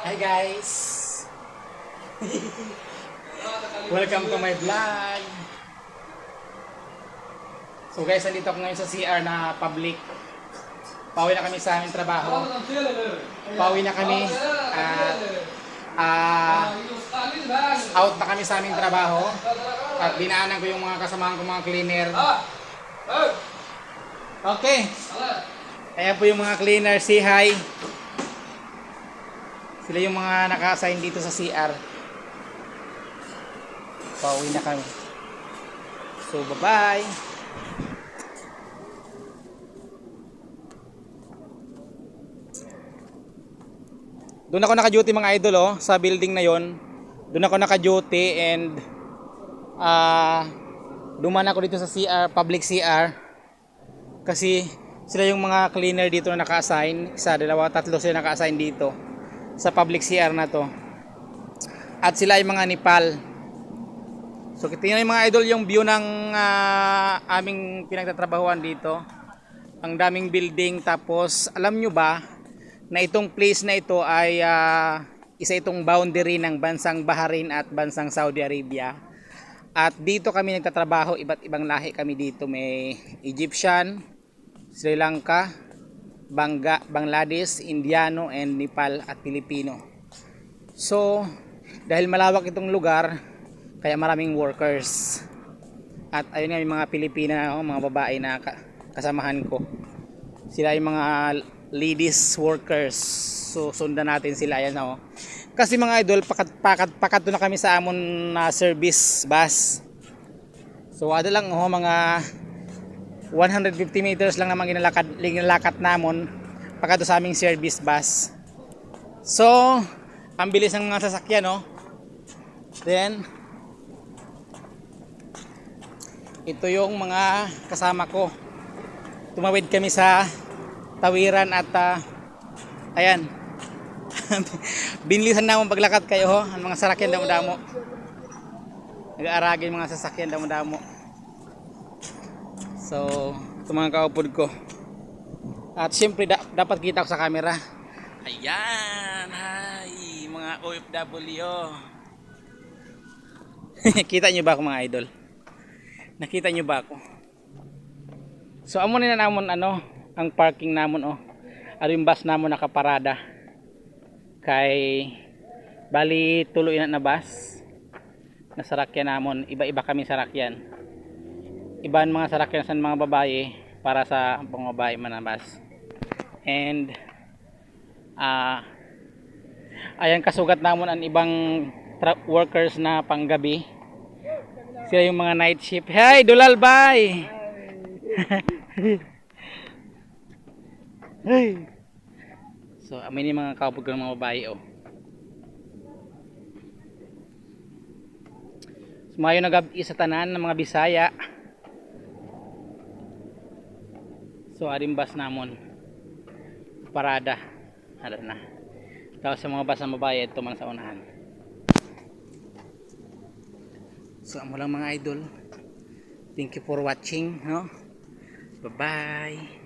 Hi guys! Welcome to my vlog! So guys, nandito ako ngayon sa CR na public. Pauwi na kami sa aming trabaho. Pauwi na kami at out na kami sa aming trabaho. At dinaanan ko yung mga kasamahan ko, mga cleaner. Okay. Ayan po yung mga cleaner. Say hi. Sila yung mga naka-assign dito sa CR. Pauwi na kami. So bye-bye. Doon ako naka-duty mga idol sa building na yon. Doon ako naka-duty and duman ako dito sa CR, public CR. Kasi sila yung mga cleaner dito na naka-assign. Isa, dalawa, tatlo sila naka-assign dito sa public CR na to. At sila ay mga Nepal. So tingnan yung mga idol yung view ng aming pinagtatrabahuan dito. Ang daming building, tapos alam nyo ba na itong place na ito ay isa itong boundary ng bansang Bahrain at bansang Saudi Arabia. At dito kami nagtatrabaho, iba't ibang lahi kami dito. May Egyptian, Sri Lanka, Bangladesh, Indiano, and Nepal at Pilipino. So dahil malawak itong lugar, kaya maraming workers. At ayun nga, yung mga Pilipina, mga babae na kasamahan ko. Sila yung mga ladies workers. So sundan natin sila, ayan Kasi mga idol, pakat na kami sa amon na service bus. So ada lang mga 150 meters lang naman ginalakat namon pakat sa aming service bus. So ang bilis ng mga sasakyan Then ito yung mga kasama ko. Tumawid kami sa tawiran at ayan. Binilisan na akong paglakad kayo ang mga sasakyan damo-damo. Nag-aaragin mga sasakyan damo-damo. So ito mga kaupod ko. At syempre dapat kita ko sa camera. Ayan, hi mga OFW. Kita nyo ba ako mga idol? Nakita nyo ba ako? So amo na namon ang parking namon Ari yung bus namon nakaparada. Kay bali tuloy na bus. Nasarakyan namon, iba-iba kami sarakyan. Iban mga sarakyan sa mga babae para sa mga babae man na bus. And ayan kasugat namon ang ibang workers na panggabi. Sila yung mga night shift. Hey, Dulal bye. Hey. So, amin yung mga kaupod ng mga babae Sumayo nag-abi sa tanan ng mga Bisaya. So, aring bus namon parada. Ano na. Tapos sa mga bus ng babae ito man sa unahan. So, amo lang mga idol. Thank you for watching, Bye-bye.